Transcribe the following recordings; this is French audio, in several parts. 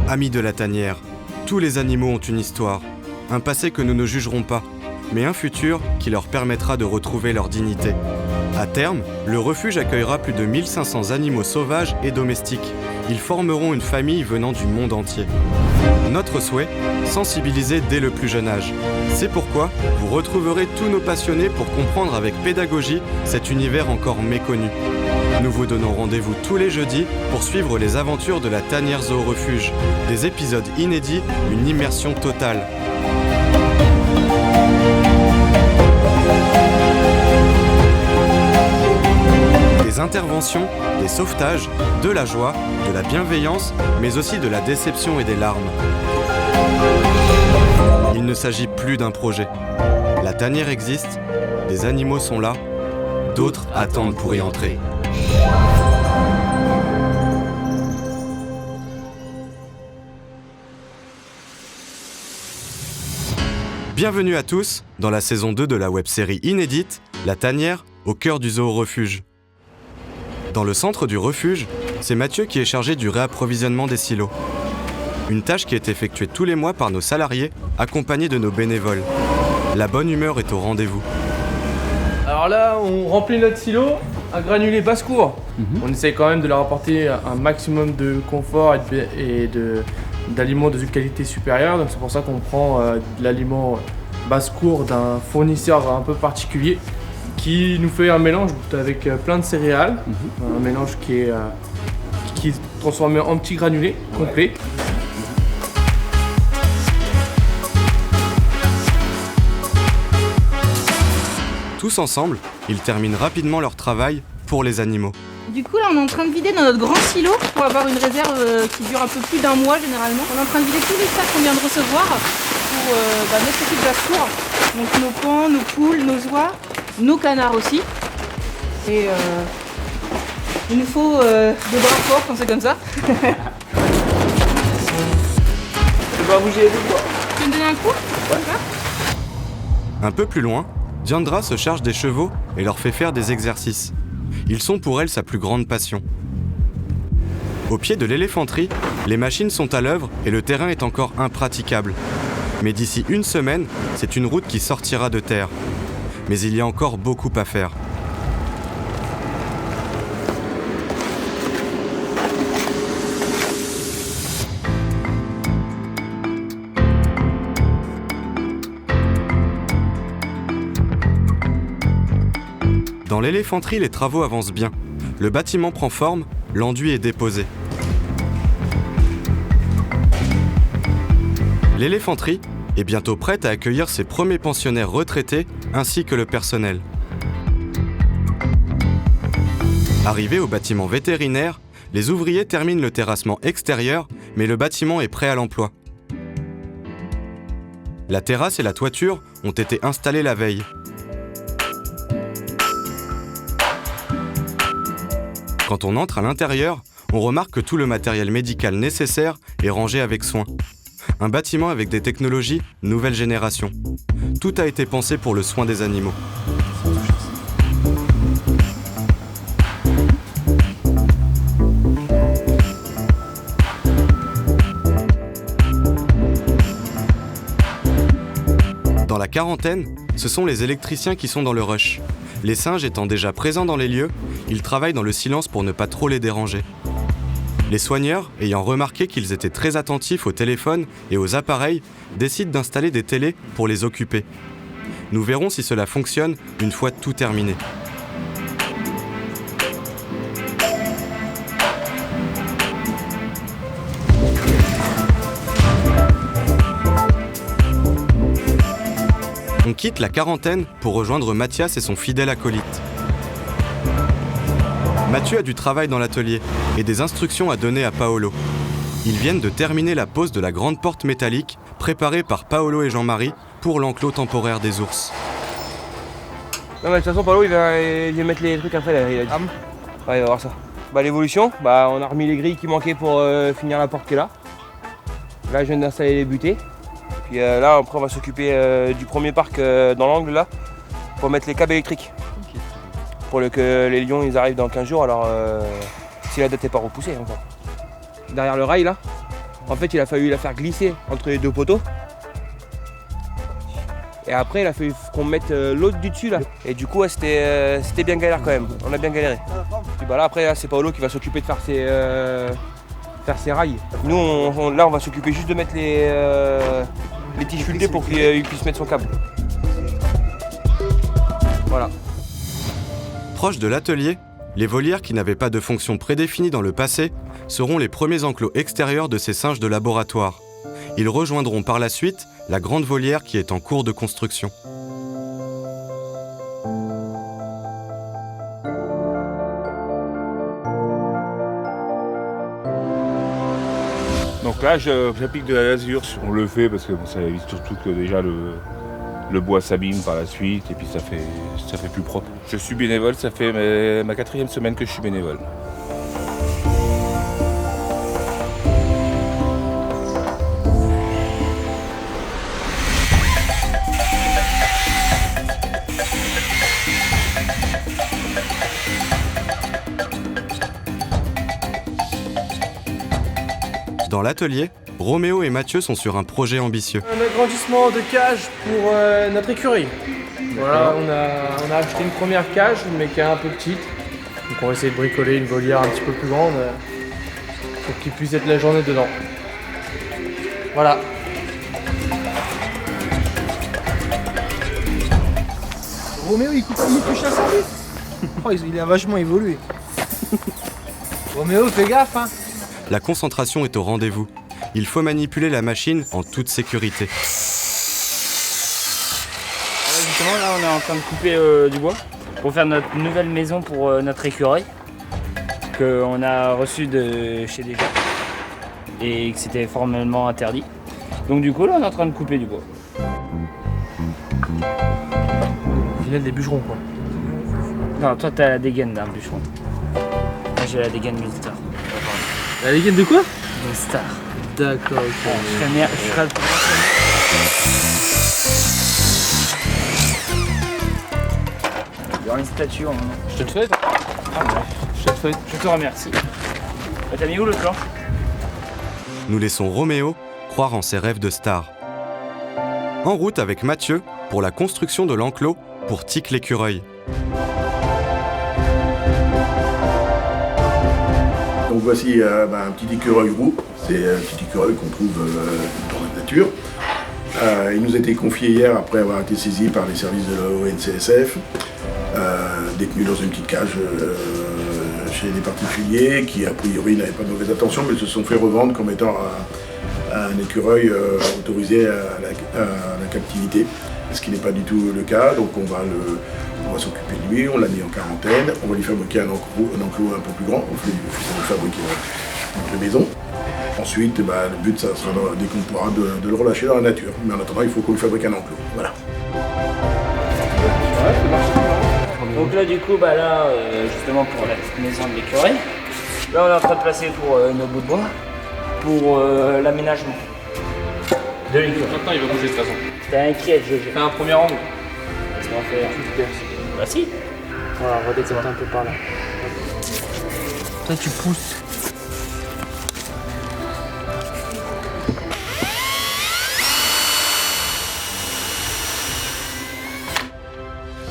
Amis de la tanière, tous les animaux ont une histoire, un passé que nous ne jugerons pas, mais un futur qui leur permettra de retrouver leur dignité. À terme, le refuge accueillera plus de 1500 animaux sauvages et domestiques. Ils formeront une famille venant du monde entier. Notre souhait, sensibiliser dès le plus jeune âge. C'est pourquoi vous retrouverez tous nos passionnés pour comprendre avec pédagogie cet univers encore méconnu. Nous vous donnons rendez-vous tous les jeudis pour suivre les aventures de la tanière Zoo-Refuge. Des épisodes inédits, une immersion totale. Des interventions, des sauvetages, de la joie, de la bienveillance, mais aussi de la déception et des larmes. Il ne s'agit plus d'un projet. La tanière existe, des animaux sont là, d'autres attendent pour y entrer. Bienvenue à tous dans la saison 2 de la web-série inédite La tanière au cœur du Zoo-Refuge. Dans le centre du refuge, c'est Mathieu qui est chargé du réapprovisionnement des silos. Une tâche qui est effectuée tous les mois par nos salariés, accompagnés de nos bénévoles. La bonne humeur est au rendez-vous. Alors là, on remplit notre silo à granulés basse-cour. On essaye quand même de leur apporter un maximum de confort et d'aliments de qualité supérieure. Donc c'est pour ça qu'on prend de l'aliment basse-cour d'un fournisseur un peu particulier qui nous fait un mélange avec plein de céréales. Un mélange qui est transformé en petits granulés complets. Tous ensemble, ils terminent rapidement leur travail pour les animaux. Du coup, là, on est en train de vider dans notre grand silo pour avoir une réserve qui dure un peu plus d'un mois généralement. On est en train de vider tous les sacs qu'on vient de recevoir pour notre petite basse-cour. Donc nos paons, nos poules, nos oies, nos canards aussi. Et il nous faut des bras forts quand c'est comme ça. Tu vas bouger les deux. Tu veux me donner un coup ? Ouais. Un peu plus loin, Diandra se charge des chevaux et leur fait faire des exercices. Ils sont pour elle sa plus grande passion. Au pied de l'éléphanterie, les machines sont à l'œuvre et le terrain est encore impraticable. Mais d'ici une semaine, c'est une route qui sortira de terre. Mais il y a encore beaucoup à faire. Dans l'éléphanterie, les travaux avancent bien. Le bâtiment prend forme, l'enduit est déposé. L'éléphanterie est bientôt prête à accueillir ses premiers pensionnaires retraités ainsi que le personnel. Arrivés au bâtiment vétérinaire, les ouvriers terminent le terrassement extérieur, mais le bâtiment est prêt à l'emploi. La terrasse et la toiture ont été installées la veille. Quand on entre à l'intérieur, on remarque que tout le matériel médical nécessaire est rangé avec soin. Un bâtiment avec des technologies nouvelle génération. Tout a été pensé pour le soin des animaux. Dans la quarantaine, ce sont les électriciens qui sont dans le rush. Les singes étant déjà présents dans les lieux, ils travaillent dans le silence pour ne pas trop les déranger. Les soigneurs, ayant remarqué qu'ils étaient très attentifs aux téléphones et aux appareils, décident d'installer des télés pour les occuper. Nous verrons si cela fonctionne une fois tout terminé. On quitte la quarantaine pour rejoindre Mathias et son fidèle acolyte. Mathieu a du travail dans l'atelier et des instructions à donner à Paolo. Ils viennent de terminer la pose de la grande porte métallique préparée par Paolo et Jean-Marie pour l'enclos temporaire des ours. Non mais de toute façon Paolo il va mettre les trucs après là, il a dit. Ouais, il va voir ça. L'évolution, on a remis les grilles qui manquaient pour finir la porte qui est là. Là je viens d'installer les butées. Puis là après on va s'occuper du premier parc dans l'angle là pour mettre les câbles électriques. Pour que les lions ils arrivent dans 15 jours alors si la date n'est pas repoussée encore. Derrière le rail là, En fait, il a fallu la faire glisser entre les deux poteaux. Et après, il a fallu qu'on mette l'autre du dessus là. Et du coup, ouais, c'était bien galère quand même. On a bien galéré. Puis bah là, après, là, c'est Paolo qui va s'occuper de faire ses rails. Nous, là, on va s'occuper juste de mettre les tiges sculptées pour qu'il puisse mettre son câble. Voilà. Proche de l'atelier, les volières qui n'avaient pas de fonction prédéfinie dans le passé seront les premiers enclos extérieurs de ces singes de laboratoire. Ils rejoindront par la suite la grande volière qui est en cours de construction. Donc là, j'applique de la lasure. On le fait parce que ça évite surtout que déjà le bois s'abîme par la suite et puis ça fait plus propre. Je suis bénévole, ça fait ma 4e semaine que je suis bénévole. Dans l'atelier, Roméo et Mathieu sont sur un projet ambitieux. Un agrandissement de cage pour notre écurie. Voilà, on a acheté une première cage, mais qui est un peu petite. Donc on va essayer de bricoler une volière un petit peu plus grande pour qu'il puisse être la journée dedans. Voilà. Roméo, il touche à 100 litres. Oh, il a vachement évolué. Roméo, fais gaffe, hein. La concentration est au rendez-vous. Il faut manipuler la machine en toute sécurité. Justement, là, on est en train de couper du bois pour faire notre nouvelle maison pour notre écureuil qu'on a reçu de chez Déjà et que c'était formellement interdit. Donc du coup, là, on est en train de couper du bois. Il y a des bûcherons, quoi. Non, toi, t'as la dégaine d'un bûcheron. Moi, j'ai la dégaine d'une star. La légende de quoi? D'une star. D'accord, ok. Je serais le plus grand. Dans les statues, Je te le souhaite. Je te remercie. T'as mis où le plan? Nous laissons Roméo croire en ses rêves de star. En route avec Mathieu pour la construction de l'enclos pour Tic l'écureuil. Donc voici un petit écureuil roux, c'est un petit écureuil qu'on trouve dans la nature. Il nous a été confié hier après avoir été saisi par les services de l'ONCSF, détenu dans une petite cage chez des particuliers qui a priori n'avaient pas de mauvaises intentions mais se sont fait revendre comme étant un écureuil autorisé à la captivité, ce qui n'est pas du tout le cas. Donc on va s'occuper de lui, on l'a mis en quarantaine, on va lui fabriquer un enclos un peu plus grand, on va lui fabriquer une maison. Ensuite, le but, ça sera dès qu'on pourra de le relâcher dans la nature. Mais en attendant, il faut qu'on lui fabrique un enclos. Voilà. Donc là, du coup, justement pour la petite maison de l'écureuil, là, on est en train de placer pour nos bouts de bois, pour l'aménagement de l'écureuil. Maintenant, il va bouger de toute façon. T'es inquiète, je Fais un premier angle. Qu'est-ce qu'on va faire? Bah si. Voilà, redescendre un peu par là. Toi, tu pousses.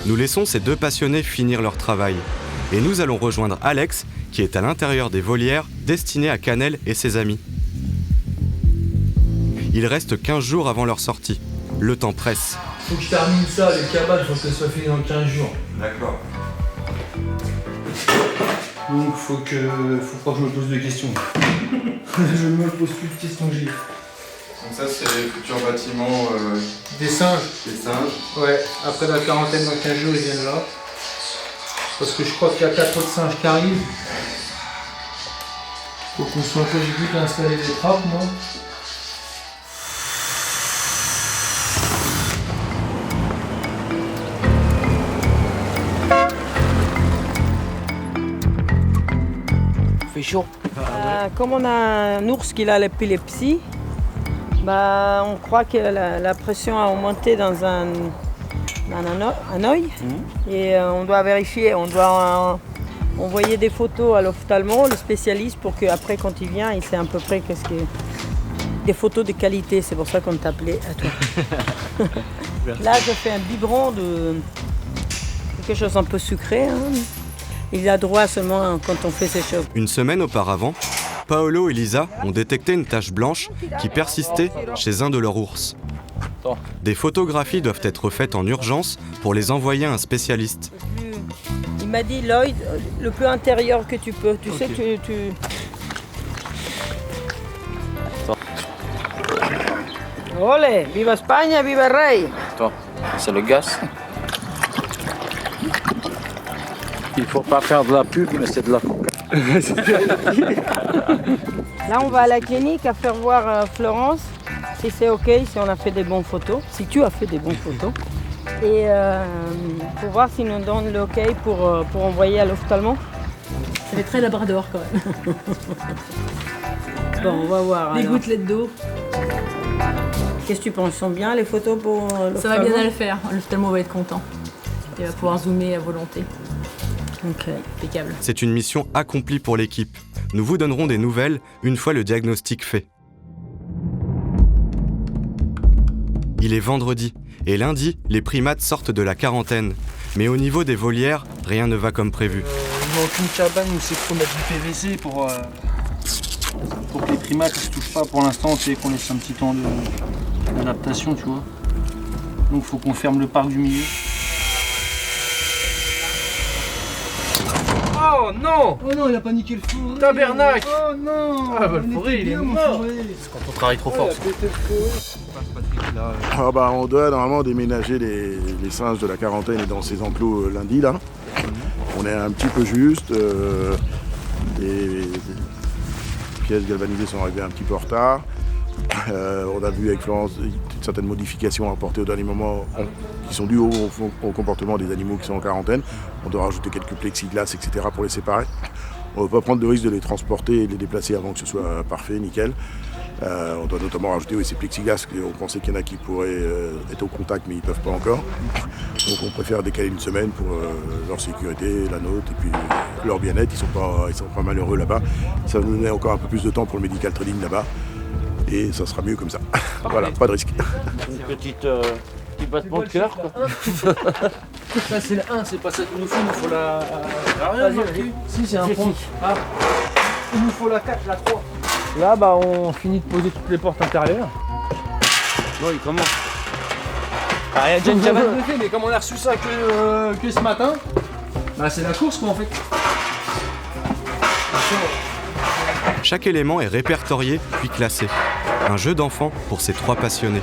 Nous laissons ces deux passionnés finir leur travail. Et nous allons rejoindre Alex, qui est à l'intérieur des volières destinées à Cannelle et ses amis. Il reste 15 jours avant leur sortie. Le temps presse. Faut que je termine ça, les cabanes, faut que ça soit fini dans 15 jours. D'accord. Donc faut pas que je me pose de questions. Je me pose plus de questions que j'ai. Donc ça, c'est les futurs bâtiments Des singes. des singes. Ouais, après la quarantaine dans 15 jours ils viennent là. Parce que je crois qu'il y a 4 autres singes qui arrivent. Faut qu'on soit un peu, j'ai vu installer des trappes moi. fait chaud. Comme on a un ours qui a l'épilepsie, on croit que la pression a augmenté dans un œil. Et on doit vérifier, on doit envoyer des photos à l'ophtalmo, le spécialiste, pour qu'après quand il vient, il sait à peu près qu'est-ce des photos de qualité, c'est pour ça qu'on t'appelait à toi. Là, je fais un biberon de quelque chose un peu sucré. Hein. Il a droit seulement quand on fait ces choses. Une semaine auparavant, Paolo et Lisa ont détecté une tache blanche qui persistait chez un de leurs ours. Des photographies doivent être faites en urgence pour les envoyer à un spécialiste. Il m'a dit, Lloyd, le plus intérieur que tu peux. Tu sais, tu... Olé, viva Espagne, viva el rey. Attends, c'est le gaz. Il faut pas faire de la pub, mais c'est de la coke. Là, on va à la clinique à faire voir Florence, si c'est OK, si on a fait des bonnes photos, si tu as fait des bonnes photos. Et pour voir s'ils nous donnent le OK pour envoyer à l'ophtalmo. Ça fait très labrador quand même. Bon, on va voir. Les alors. gouttelettes d'eau. Qu'est-ce que tu penses? Sont bien les photos pour l'ophtalmo? Ça va bien à le faire. L'ophtalmo va être content. Il va pouvoir zoomer à volonté. OK. Impeccable. C'est une mission accomplie pour l'équipe. Nous vous donnerons des nouvelles une fois le diagnostic fait. Il est vendredi, et lundi, les primates sortent de la quarantaine. Mais au niveau des volières, rien ne va comme prévu. Il manque une cabane où c'est qu'on a du PVC pour que les primates ne se touchent pas pour l'instant, c'est qu'on laisse un petit temps d'adaptation, tu vois. Donc il faut qu'on ferme le parc du milieu. Oh non! Oh non, il a pas niqué le fourré. Tabernacle! Oh non! Ah bah le fourré il est mort! C'est quand on travaille trop fort. Ah bah, on doit normalement déménager les singes de la quarantaine et dans ces enclos lundi là. On est un petit peu juste. Les pièces galvanisées sont arrivées un petit peu en retard. On a vu avec Florence certaines modifications apportées au dernier moment qui sont dues au comportement des animaux qui sont en quarantaine. On doit rajouter quelques plexiglas, etc. pour les séparer. On ne va pas prendre de risque de les transporter et de les déplacer avant que ce soit parfait, nickel. On doit notamment rajouter ces plexiglas, on pensait qu'il y en a qui pourraient être au contact mais ils ne peuvent pas encore. Donc on préfère décaler une semaine pour leur sécurité, la nôtre et puis leur bien-être. Ils sont pas malheureux là-bas. Ça nous donne encore un peu plus de temps pour le medical training là-bas. Et ça sera mieux comme ça. Voilà, pas de risque. Une petit battement de cœur quoi. Ça c'est la 1, c'est pas ça qu'il nous faut la... rien marqué. Si c'est un point. Ah. Il nous faut la 4, la 3. Là bah on finit de poser toutes les portes intérieures. Bon, il commence. Il y a déjà une cabane de fait, mais comme on a reçu ça que ce matin, bah c'est la course quoi en fait. Chaque élément est répertorié puis classé. Un jeu d'enfant pour ces trois passionnés.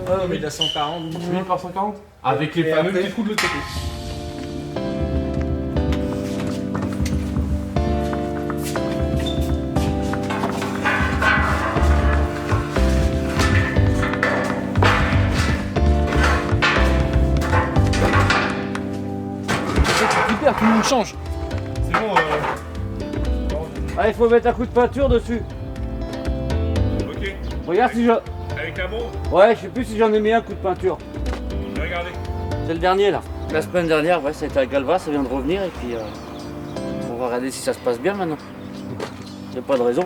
Ah non mais il a 140, 1000 par 140 avec les fameux petits trous de l'autre côté. Super, tout le monde change. C'est bon. Ah, il faut mettre un coup de peinture dessus. Ok. Regarde si je... Avec un bon, Ouais, je sais plus si j'en ai mis un coup de peinture. je vais regarder. C'est le dernier là. La semaine dernière, ouais, c'était avec Galva, ça vient de revenir et puis on va regarder si ça se passe bien maintenant. Il n'y a pas de raison.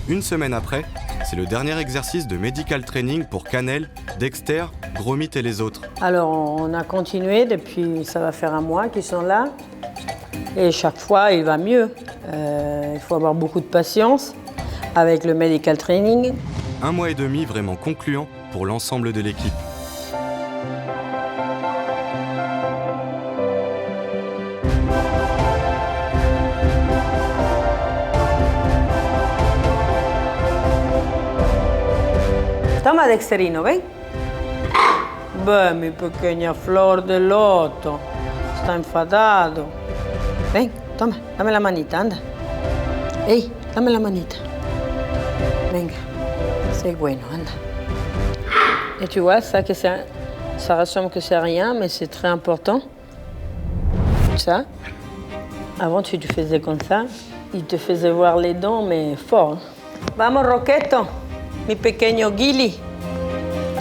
Une semaine après, c'est le dernier exercice de medical training pour Cannelle, Dexter, Gromit et les autres. Alors, on a continué depuis, ça va faire un mois qu'ils sont là. Et chaque fois, il va mieux. Il faut avoir beaucoup de patience avec le medical training. 1 mois et demi vraiment concluant pour l'ensemble de l'équipe. Toma, Dexterino, ven. Beh, mi pequeña flor de loto. Está enfadado. Ven, toma, dame la manita, anda. Ey, dame la manita. Venga, c'est bueno, anda. Et tu vois, ça ressemble que c'est rien, mais c'est très important. Ça, avant tu te faisais comme ça, il te faisait voir les dents, mais fort. Vamos, Roqueto, mi pequeño Gili.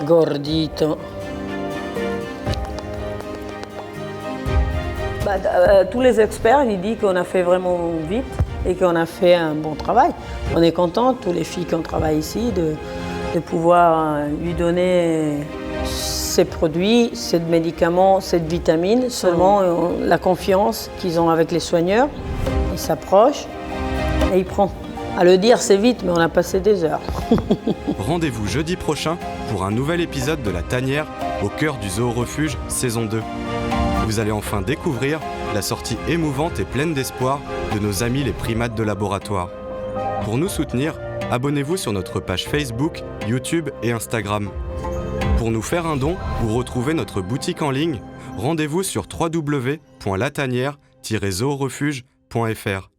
Gordito. Bah, Tous les experts, ils disent qu'on a fait vraiment vite et qu'on a fait un bon travail. On est contents, tous les filles qui ont travaillé ici, de pouvoir lui donner ces produits, ces médicaments, cette vitamine. Seulement la confiance qu'ils ont avec les soigneurs, ils s'approchent et ils prennent. À le dire, c'est vite, mais on a passé des heures. Rendez-vous jeudi prochain pour un nouvel épisode de La Tanière au cœur du Zoo Refuge saison 2. Vous allez enfin découvrir la sortie émouvante et pleine d'espoir de nos amis les primates de laboratoire. Pour nous soutenir, abonnez-vous sur notre page Facebook, YouTube et Instagram. Pour nous faire un don ou retrouver notre boutique en ligne, rendez-vous sur www.latanière-zoorefuge.fr.